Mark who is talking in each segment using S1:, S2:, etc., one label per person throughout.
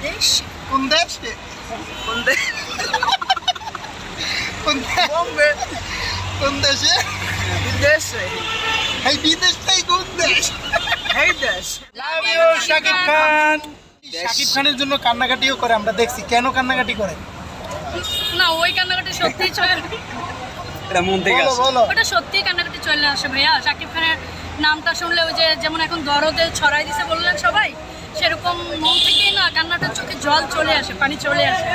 S1: দেশ
S2: কোন দেশ?
S1: কোন দেশ?
S2: কোন দেশ?
S1: বোম্বে
S2: কোন দেশে?
S1: বিদেশে
S2: এই বিদেশটাই কোন দেশ?
S1: এই দেশ
S2: লাভ ইউ শাকিব খান। শাকিব খানের জন্য কান্নাকাটিও করে, আমরা দেখছি। কেন কান্নাকাটি করে?
S3: না ওই কান্নাকাটি সত্যি চলে
S4: এটা মন থেকে
S2: বলো
S4: আসে।
S2: বলো।
S3: ওটা সত্যি কান্নাকাটি চলে আসে ভাইয়া। শাকিব খানের নামটা শুনলে ওই যে যেমন এখন দরদে ছড়াই দিছে বললেন সবাই, সেরকম মন থেকেই না কান্নাটা, চোখে জল চলে আসে, পানি চলে আসে।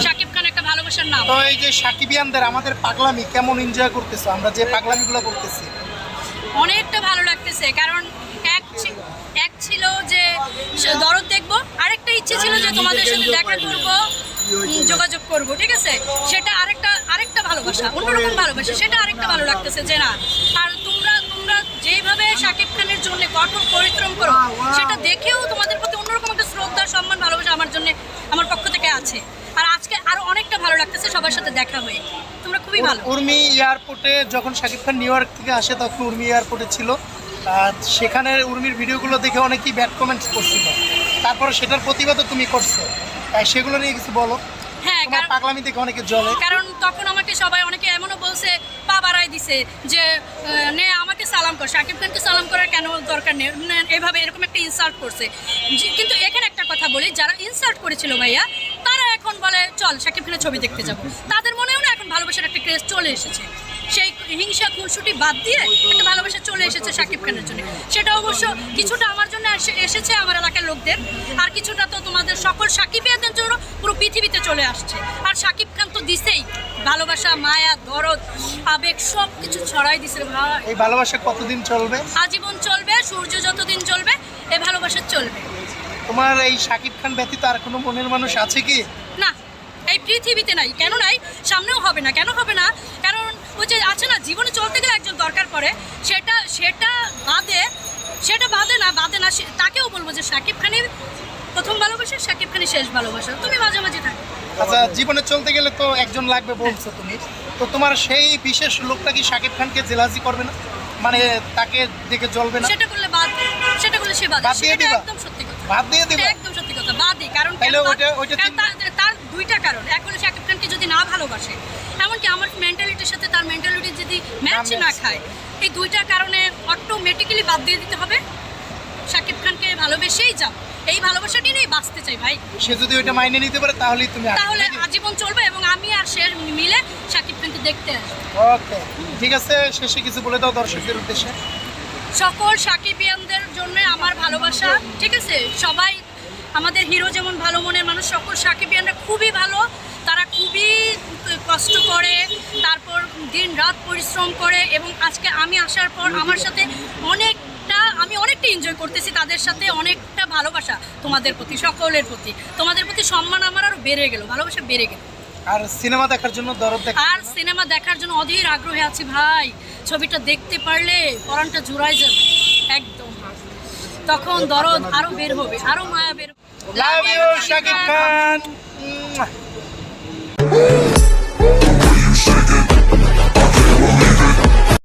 S3: শাকিব খান একটা ভালোবাসার নাম।
S2: তো এই যে সাকিবিয়ানদের আমাদের পাগলামি কেমন এনজয় করতেছো, আমরা যে পাগলামিগুলো করতেছি?
S3: অনেকটা ভালো লাগতেছে, কারণ এক ছিল যে দরদ দেখবো, আরেকটা ইচ্ছে ছিল যে তোমাদের সাথে দেখা করবো, যোগাযোগ করবো, ঠিক আছে? সেটা আরেকটা ভালোবাসা, অন্যরকম ভালোবাসা, সেটা আরেকটা ভালো লাগতেছে যে না। আর তোমরা যেইভাবে শাকিব খানের জন্য কঠোর পরিশ্রম করো, সেটা দেখেও তোমাদের প্রতি অন্যরকম একটা শ্রদ্ধা, সম্মান, ভালোবাসা আমার জন্য, আমার পক্ষ থেকে আছে। আর আজকে আরো অনেকটা ভালো লাগতেছে সবার সাথে দেখা হয়ে। তোমরা খুবই ভালো।
S2: উর্মি এয়ারপোর্টে যখন শাকিব খান নিউ ইয়র্ক থেকে আসে তখন উর্মি এয়ারপোর্টে ছিল। আর সেখানে উর্মির ভিডিওগুলো দেখে অনেকেই ব্যাড কমেন্টস করছিল, তারপরে সেটার প্রতিবাদও তুমি করছো। সেগুলো নিয়ে কিছু বলো।
S3: হ্যাঁ,
S2: তোমার পাগলামি দেখে অনেকে জ্বলে।
S3: কারণ তখন আমাকে সবাই অনেকে এমনও বলছে, পা বাড়াই দিছে যে নে আমাকে সালাম কর, শাকিব খানকে সালাম করার কেন দরকার নেই, এভাবে এরকম একটা ইনসাল্ট করছে। কিন্তু এখানে একটা কথা বলি, যারা ইনসাল্ট করেছিল ভাইয়া, তারা এখন বলে চল শাকিব খানের ছবি দেখতে যাব। তাদের মনেও না এখন ভালোবাসার একটা ক্রেজ চলে এসেছে। সেই হিংসা খুনসুটি বাদ দিয়ে একটা ভালোবাসা চলে এসেছে শাকিব খানের জন্য। সেটা অবশ্য কিছুটা আমার জন্য এসেছে, আমার এলাকার লোকদের, আর কিছুটা তো তোমাদের সকল সাকিবিয়াদের জন্য পুরো পৃথিবীতে চলে আসছে। আর শাকিব খান তো দিছেই ভালোবাসা, মায়া, দরদ, আবেগ সব কিছু ছড়াই দিছে ভাই।
S2: এই ভালোবাসা কতদিন চলবে?
S3: আজীবন চলবে, সূর্য যতদিন চলবে এই ভালোবাসা চলবে।
S2: তোমার এই শাকিব খান ব্যতীত আর কোনো মনের মানুষ আছে কি?
S3: না, এই পৃথিবীতে নাই। কেন নাই? সামনেও হবে না। কেন হবে না? কারণ ওই যে আছে না, জীবনে চলতে গেলে একজন দরকার পড়ে, সেটা বাদে না তাকেও বলবো যে শাকিব খানের প্রথম ভালোবাসা, শাকিব খানের শেষ ভালোবাসা, তুমি মাঝামাঝি থাকো।
S2: আচ্ছা, জীবনে চলতে গেলে তো একজন লাগবে বলছো তুমি, তো তোমার সেই বিশেষ লোকটা কি শাকিব খানকে জেলাসি করবে না? মানে তাকে দেখে জ্বলবে না?
S3: সেটা করলে সে বাদ
S2: বাদ দিয়ে দিবা?
S3: একদম সত্যি কথা।
S2: বাদ দিয়ে দিবা?
S3: এটা একদম সত্যি কথা, বাদই। কারণ
S2: তাহলে
S3: কেন বাদ?
S2: ওইটা
S3: কারণ তার দুইটা কারণ। এক হলো শাকিব খানকে যদি না ভালোবাসে, এমনকি আমার মেন্টালিটির সাথে তার মেন্টালিটি যদি ম্যাচ না খায়, এই দুইটা কারণে অটোমেটিক্যালি বাদ দিয়ে দিতে হবে। শাকিব খানকে ভালোবেসেই যাও, এই ভালোবাসাটি নিয়েই বাঁচতে চাই ভাই।
S2: সে যদি ওইটা মাইনে নিতে পারে তাহলেই তুমি
S3: তাহলে আজীবন চলবে, এবং আমি আর সে মিলে শাকিব খানকে দেখতে আসবো।
S2: ওকে, ঠিক আছে। শেষে কিছু বলে দাও দর্শকদের উদ্দেশ্যে।
S3: সকল সাকিবিয়ানদের জন্য আমার ভালোবাসা, ঠিক আছে? সবাই আমাদের হিরো যেমন ভালো মনের মানুষ, সকল সাকিবিয়ানরা খুবই ভালো। তারা খুবই কষ্ট করে, তারপর দিন রাত পরিশ্রম করে, এবং আজকে আমি আসার পর আমার সাথে আমি অনেকটা এনজয় করতেছি তাদের সাথে। অনেকটা ভালোবাসা তোমাদের প্রতি, সকলের প্রতি, তোমাদের প্রতি সম্মান আমার আরও বেড়ে গেল, ভালোবাসা বেড়ে গেল।
S2: আর সিনেমা দেখার জন্য দরদ
S3: আর সিনেমা দেখার জন্য অধীর আগ্রহে আছি ভাই। ছবিটা দেখতে পারলে পরানটা জুড়াই যাবে একদম। তখন দরদ আরো বের হবে, আরো মায়া বের হবে।
S2: Love you Shakib Khan.